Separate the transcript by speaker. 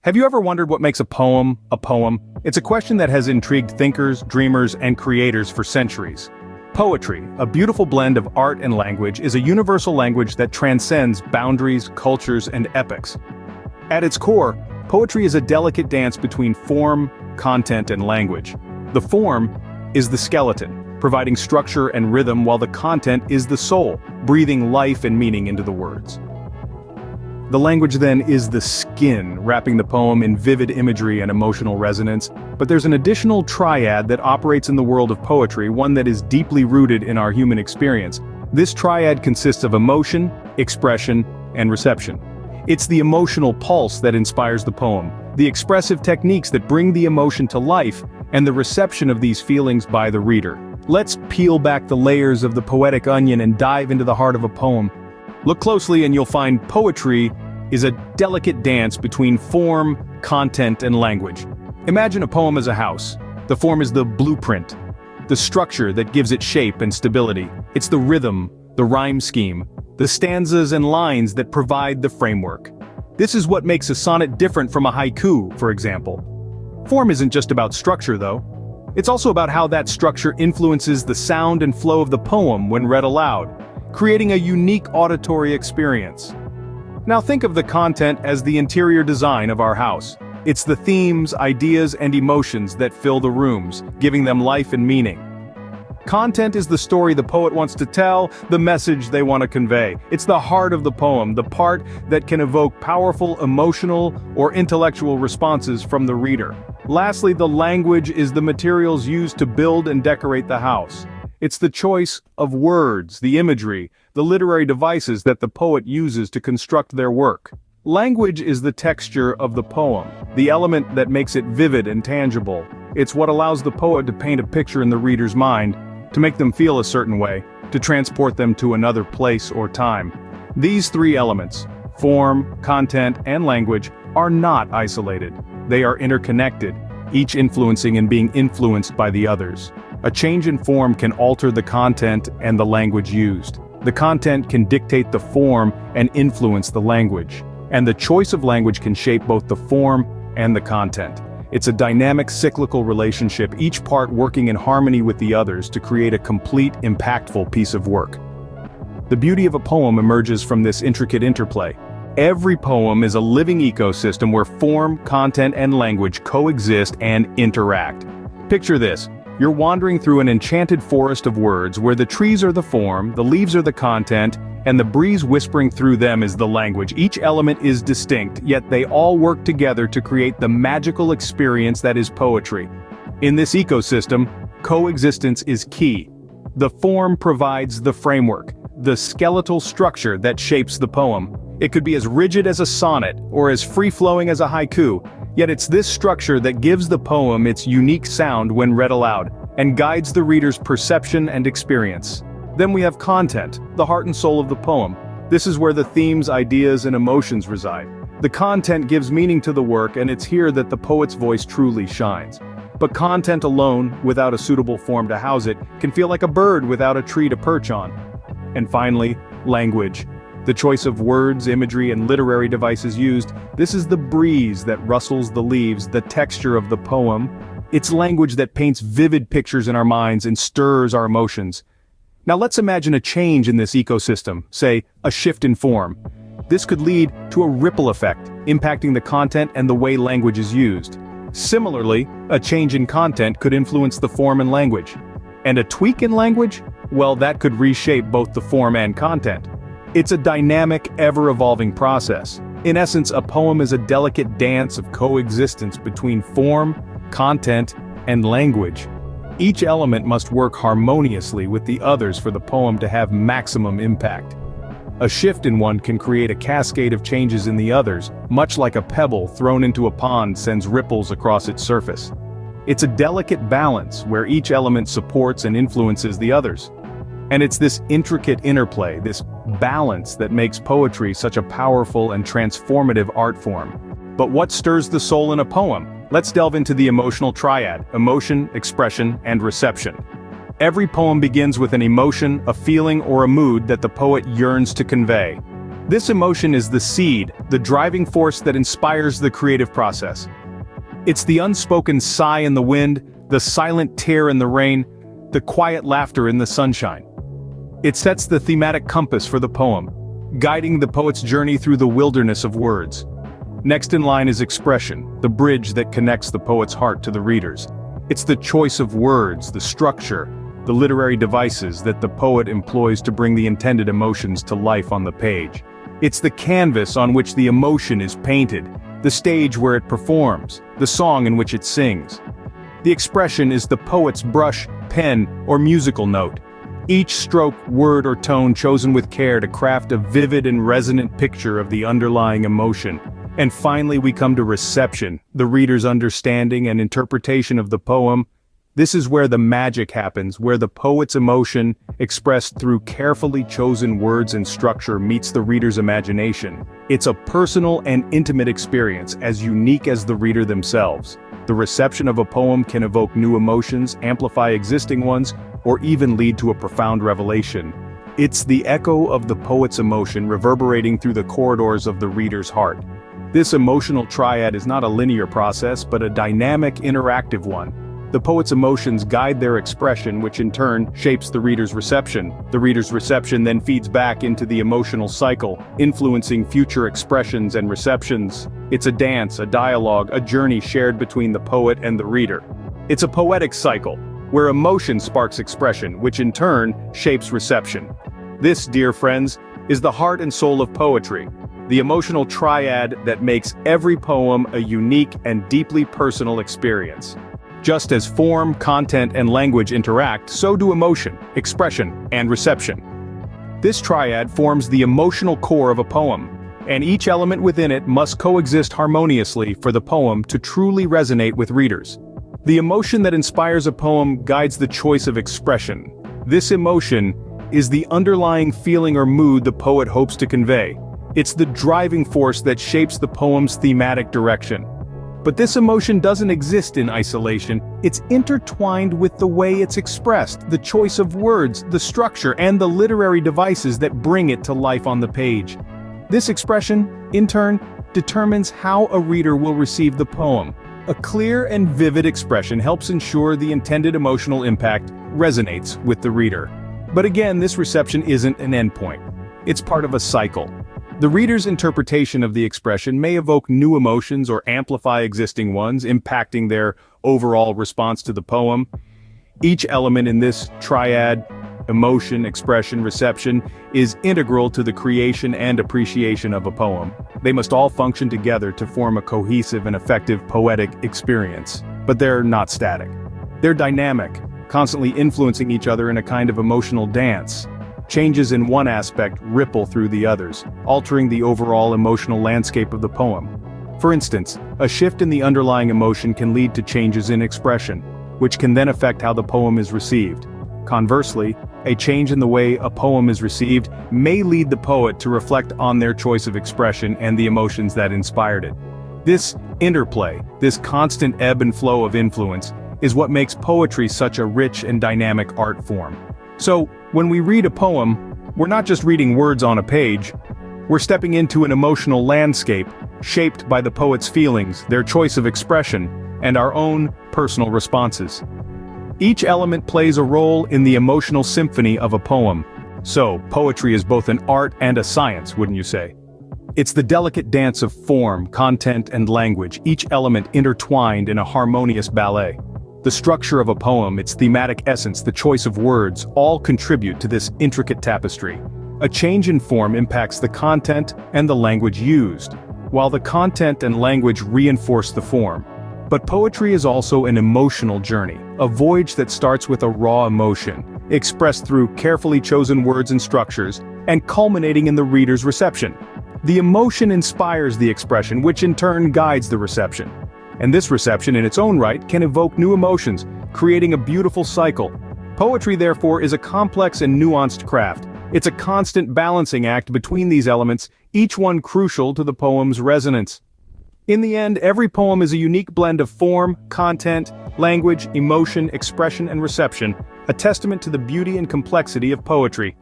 Speaker 1: Have you ever wondered what makes a poem a poem? It's a question that has intrigued thinkers, dreamers, and creators for centuries. Poetry, a beautiful blend of art and language, is a universal language that transcends boundaries, cultures, and epochs. At its core, poetry is a delicate dance between form, content, and language. The form is the skeleton, providing structure and rhythm, while the content is the soul, breathing life and meaning into the words. The language then is the skin, wrapping the poem in vivid imagery and emotional resonance. But there's an additional triad that operates in the world of poetry, one that is deeply rooted in our human experience. This triad consists of emotion, expression, and reception. It's the emotional pulse that inspires the poem, the expressive techniques that bring the emotion to life, and the reception of these feelings by the reader. Let's peel back the layers of the poetic onion and dive into the heart of a poem. Look closely and you'll find poetry is a delicate dance between form, content, and language. Imagine a poem as a house. The form is the blueprint, the structure that gives it shape and stability. It's the rhythm, the rhyme scheme, the stanzas and lines that provide the framework. This is what makes a sonnet different from a haiku, for example. Form isn't just about structure, though. It's also about how that structure influences the sound and flow of the poem when read aloud, creating a unique auditory experience. Now think of the content as the interior design of our house. It's the themes, ideas, and emotions that fill the rooms, giving them life and meaning. Content is the story the poet wants to tell, the message they want to convey. It's the heart of the poem, the part that can evoke powerful emotional or intellectual responses from the reader. Lastly, the language is the materials used to build and decorate the house. It's the choice of words, the imagery, the literary devices that the poet uses to construct their work. Language is the texture of the poem, the element that makes it vivid and tangible. It's what allows the poet to paint a picture in the reader's mind, to make them feel a certain way, to transport them to another place or time. These three elements, form, content, and language, are not isolated. They are interconnected, each influencing and being influenced by the others. A change in form can alter the content and the language used. The content can dictate the form and influence the language. And the choice of language can shape both the form and the content. It's a dynamic, cyclical relationship, each part working in harmony with the others to create a complete, impactful piece of work. The beauty of a poem emerges from this intricate interplay. Every poem is a living ecosystem where form, content, and language coexist and interact. Picture this. You're wandering through an enchanted forest of words where the trees are the form, the leaves are the content, and the breeze whispering through them is the language. Each element is distinct, yet they all work together to create the magical experience that is poetry. In this ecosystem, coexistence is key. The form provides the framework, the skeletal structure that shapes the poem. It could be as rigid as a sonnet or as free-flowing as a haiku, yet it's this structure that gives the poem its unique sound when read aloud, and guides the reader's perception and experience. Then we have content, the heart and soul of the poem. This is where the themes, ideas, and emotions reside. The content gives meaning to the work, and it's here that the poet's voice truly shines. But content alone, without a suitable form to house it, can feel like a bird without a tree to perch on. And finally, language. The choice of words, imagery, and literary devices used, this is the breeze that rustles the leaves, the texture of the poem. It's language that paints vivid pictures in our minds and stirs our emotions. Now let's imagine a change in this ecosystem, say, a shift in form. This could lead to a ripple effect, impacting the content and the way language is used. Similarly, a change in content could influence the form and language. And a tweak in language? Well, that could reshape both the form and content. It's a dynamic, ever-evolving process. In essence, a poem is a delicate dance of coexistence between form, content, and language. Each element must work harmoniously with the others for the poem to have maximum impact. A shift in one can create a cascade of changes in the others, much like a pebble thrown into a pond sends ripples across its surface. It's a delicate balance where each element supports and influences the others. And it's this intricate interplay, this balance, that makes poetry such a powerful and transformative art form. But what stirs the soul in a poem? Let's delve into the emotional triad: emotion, expression, and reception. Every poem begins with an emotion, a feeling, or a mood that the poet yearns to convey. This emotion is the seed, the driving force that inspires the creative process. It's the unspoken sigh in the wind, the silent tear in the rain, the quiet laughter in the sunshine. It sets the thematic compass for the poem, guiding the poet's journey through the wilderness of words. Next in line is expression, the bridge that connects the poet's heart to the readers. It's the choice of words, the structure, the literary devices that the poet employs to bring the intended emotions to life on the page. It's the canvas on which the emotion is painted, the stage where it performs, the song in which it sings. The expression is the poet's brush, pen, or musical note. Each stroke, word, or tone chosen with care to craft a vivid and resonant picture of the underlying emotion. And finally we come to reception, the reader's understanding and interpretation of the poem. This is where the magic happens, where the poet's emotion, expressed through carefully chosen words and structure, meets the reader's imagination. It's a personal and intimate experience, as unique as the reader themselves. The reception of a poem can evoke new emotions, amplify existing ones, or even lead to a profound revelation. It's the echo of the poet's emotion reverberating through the corridors of the reader's heart. This emotional triad is not a linear process, but a dynamic, interactive one. The poet's emotions guide their expression, which in turn shapes the reader's reception. The reader's reception then feeds back into the emotional cycle, influencing future expressions and receptions. It's a dance, a dialogue, a journey shared between the poet and the reader. It's a poetic cycle, where emotion sparks expression, which in turn shapes reception. This, dear friends, is the heart and soul of poetry, the emotional triad that makes every poem a unique and deeply personal experience. Just as form, content, and language interact, so do emotion, expression, and reception. This triad forms the emotional core of a poem, and each element within it must coexist harmoniously for the poem to truly resonate with readers. The emotion that inspires a poem guides the choice of expression. This emotion is the underlying feeling or mood the poet hopes to convey. It's the driving force that shapes the poem's thematic direction. But this emotion doesn't exist in isolation, it's intertwined with the way it's expressed, the choice of words, the structure, and the literary devices that bring it to life on the page. This expression, in turn, determines how a reader will receive the poem. A clear and vivid expression helps ensure the intended emotional impact resonates with the reader. But again, this reception isn't an endpoint. It's part of a cycle. The reader's interpretation of the expression may evoke new emotions or amplify existing ones, impacting their overall response to the poem. Each element in this triad, emotion, expression, reception, is integral to the creation and appreciation of a poem. They must all function together to form a cohesive and effective poetic experience. But they're not static. They're dynamic, constantly influencing each other in a kind of emotional dance. Changes in one aspect ripple through the others, altering the overall emotional landscape of the poem. For instance, a shift in the underlying emotion can lead to changes in expression, which can then affect how the poem is received. Conversely, a change in the way a poem is received may lead the poet to reflect on their choice of expression and the emotions that inspired it. This interplay, this constant ebb and flow of influence, is what makes poetry such a rich and dynamic art form. So, when we read a poem, we're not just reading words on a page, we're stepping into an emotional landscape shaped by the poet's feelings, their choice of expression, and our own personal responses. Each element plays a role in the emotional symphony of a poem. So, poetry is both an art and a science, wouldn't you say? It's the delicate dance of form, content, and language, each element intertwined in a harmonious ballet. The structure of a poem, its thematic essence, the choice of words, all contribute to this intricate tapestry. A change in form impacts the content and the language used, while the content and language reinforce the form. But poetry is also an emotional journey, a voyage that starts with a raw emotion, expressed through carefully chosen words and structures, and culminating in the reader's reception. The emotion inspires the expression, which in turn guides the reception. And this reception in its own right can evoke new emotions, creating a beautiful cycle. Poetry, therefore, is a complex and nuanced craft. It's a constant balancing act between these elements, each one crucial to the poem's resonance. In the end, every poem is a unique blend of form, content, language, emotion, expression, and reception, a testament to the beauty and complexity of poetry.